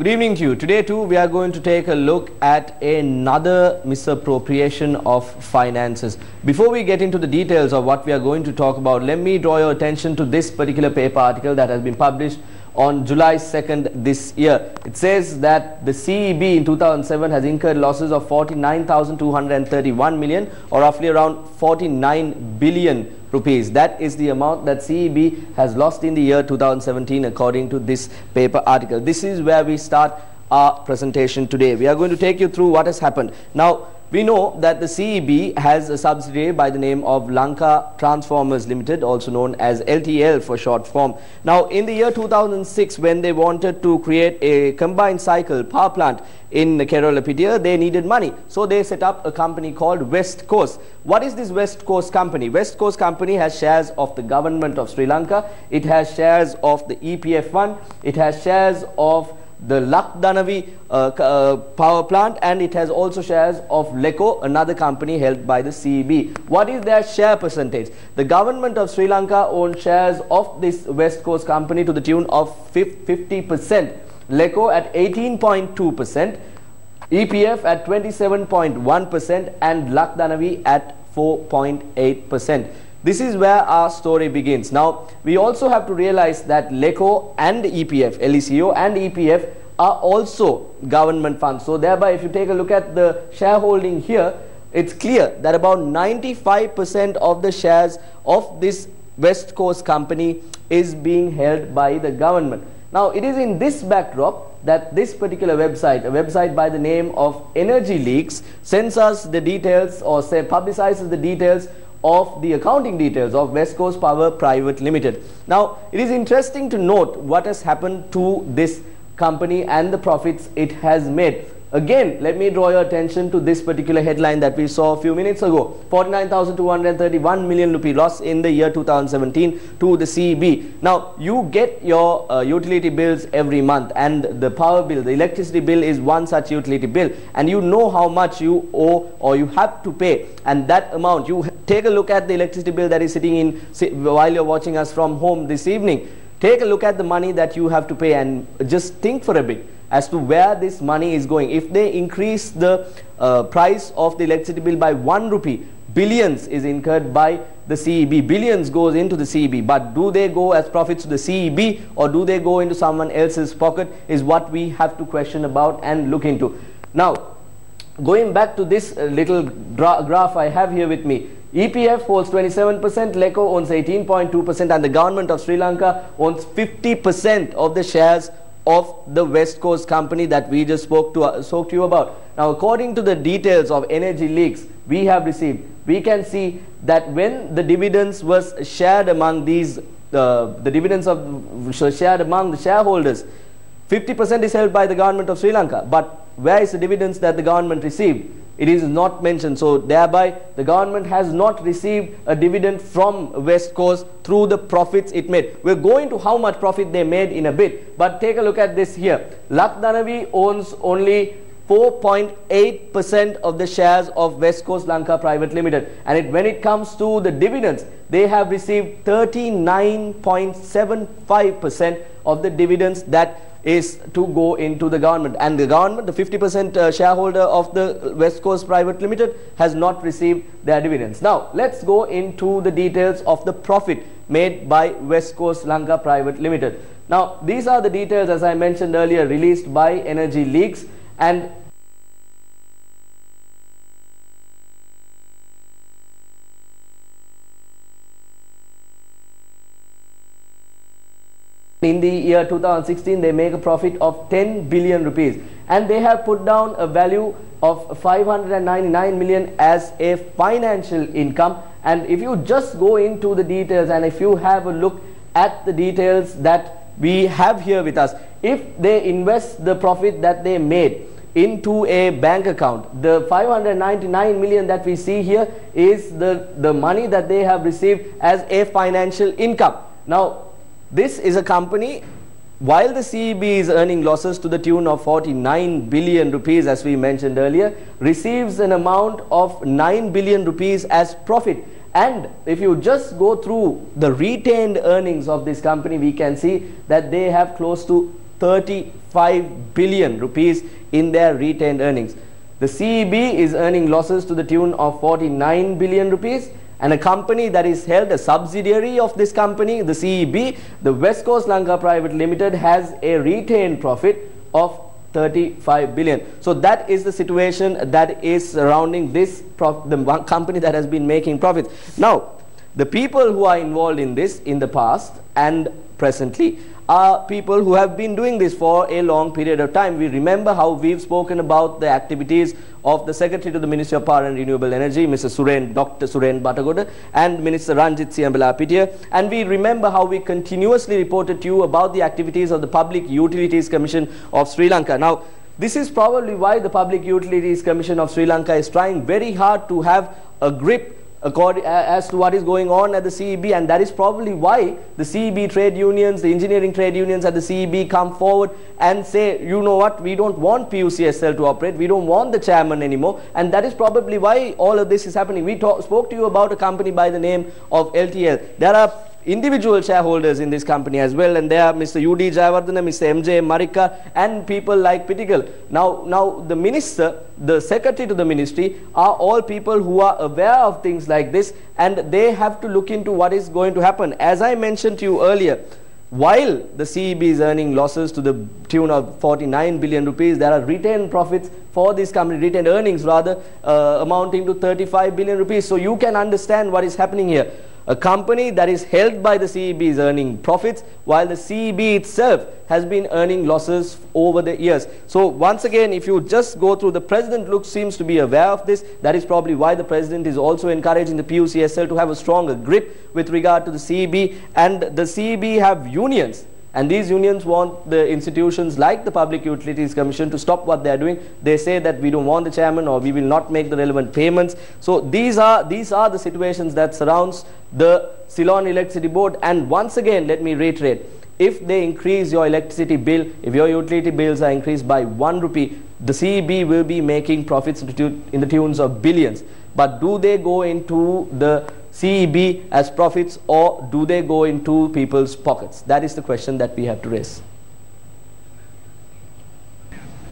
Good evening to you. Today too we are going to take a look at another misappropriation of finances. Before we get into the details of what we are going to talk about, let me draw your attention to this particular paper article that has been published on July 2nd this year. It says that the CEB in 2007 has incurred losses of 49,231 million, or roughly around 49 billion rupees. That is the amount that CEB has lost in the year 2017 according to this paper article. This is where we start our presentation today. We are going to take you through what has happened. Now, we know that the CEB has a subsidiary by the name of Lanka Transformers Limited, also known as LTL for short form. Now, in the year 2006, when they wanted to create a combined cycle power plant in Kerala, they needed money. So they set up a company called West Coast. What is this West Coast company? West Coast company has shares of the government of Sri Lanka. It has shares of the EPF fund. It has shares of the Lakdanavi power plant, and it has also shares of LECO, another company held by the CEB. What is their share percentage? The government of Sri Lanka owns shares of this West Coast company to the tune of 50%, LECO at 18.2%, EPF at 27.1%, and Lakdanavi at 4.8%. This is where our story begins. Now, we also have to realize that LECO and EPF, LECO and EPF are also government funds. So thereby, if you take a look at the shareholding here, it's clear that about 95% of the shares of this West Coast company is being held by the government. Now, it is in this backdrop that this particular website, a website by the name of Energy Leaks, sends us the details, or say publicizes the details of the accounting details of West Coast Power Private Limited. Now, it is interesting to note what has happened to this company and the profits it has made. Again, let me draw your attention to this particular headline that we saw a few minutes ago. 49,231 million rupee loss in the year 2017 to the CEB. Now, you get your utility bills every month, and the power bill, the electricity bill is one such utility bill, and you know how much you owe or you have to pay, and that amount, you take a look at the electricity bill that is sitting in while you're watching us from home this evening. Take a look at the money that you have to pay and just think for a bit as to where this money is going. If they increase the price of the electricity bill by 1 rupee, billions is incurred by the CEB. Billions goes into the CEB. But do they go as profits to the CEB, or do they go into someone else's pocket, is what we have to question about and look into. Now, going back to this little graph I have here with me, EPF holds 27%, LECO owns 18.2%, and the government of Sri Lanka owns 50% of the shares of the West Coast company that we just spoke to you about. Now, according to the details of Energy Leaks we have received, we can see that when the dividends was shared among these, the dividends of shared among the shareholders, 50% is held by the government of Sri Lanka. But where is the dividends that the government received? It is not mentioned. So thereby, the government has not received a dividend from West Coast through the profits it made. We'll go into how much profit they made in a bit, but take a look at this here. Lakdanavi owns only 4.8% of the shares of West Coast Lanka Private Limited, and when it comes to the dividends, they have received 39.75% of the dividends that is to go into the government, and the government, the 50% shareholder of the West Coast Private Limited, has not received their dividends. Now, let's go into the details of the profit made by West Coast Lanka Private Limited. Now, these are the details, as I mentioned earlier, released by Energy Leaks, and in the year 2016, they make a profit of 10 billion rupees, and they have put down a value of 599 million as a financial income. And if you just go into the details, and if you have a look at the details that we have here with us, if they invest the profit that they made into a bank account, the 599 million that we see here is the money that they have received as a financial income. Now, this is a company, while the CEB is earning losses to the tune of 49 billion rupees, as we mentioned earlier, receives an amount of 9 billion rupees as profit. And if you just go through the retained earnings of this company, we can see that they have close to 35 billion rupees in their retained earnings. The CEB is earning losses to the tune of 49 billion rupees, and a company that is held, a subsidiary of this company, the CEB, the West Coast Lanka Private Limited, has a retained profit of 35 billion. So that is the situation that is surrounding this the company that has been making profits. Now, the people who are involved in this in the past and presently are people who have been doing this for a long period of time. We remember how we've spoken about the activities of the Secretary to the Ministry of Power and Renewable Energy, Dr. Suren Batagoda, and Minister Ranjit Siambala-Pittiya. And we remember how we continuously reported to you about the activities of the Public Utilities Commission of Sri Lanka. Now, this is probably why the Public Utilities Commission of Sri Lanka is trying very hard to have a grip as to what is going on at the CEB, and that is probably why the CEB trade unions, the engineering trade unions at the CEB come forward and say, you know what, we don't want PUCSL to operate, we don't want the chairman anymore, and that is probably why all of this is happening. We spoke to you about a company by the name of LTL. There are individual shareholders in this company as well, and there are Mr. UD Jayawardena, Mr. MJ Marika, and people like Pittigal. Now the minister, the secretary to the ministry, are all people who are aware of things like this, and they have to look into what is going to happen. As I mentioned to you earlier, while the CEB is earning losses to the tune of 49 billion rupees, there are retained profits for this company, retained earnings rather, amounting to 35 billion rupees. So you can understand what is happening here. A company that is held by the CEB is earning profits, while the CEB itself has been earning losses over the years. So once again, if you just go through, the president seems to be aware of this. That is probably why the president is also encouraging the PUCSL to have a stronger grip with regard to the CEB. And the CEB have unions, and these unions want the institutions like the Public Utilities Commission to stop what they are doing. They say that we don't want the chairman, or we will not make the relevant payments. So these are the situations that surrounds the Ceylon Electricity Board. And once again, let me reiterate, if they increase your electricity bill, if your utility bills are increased by 1 rupee, the CEB will be making profits in the tunes of billions. But do they go into the CEB as profits, or do they go into people's pockets? That is the question that we have to raise.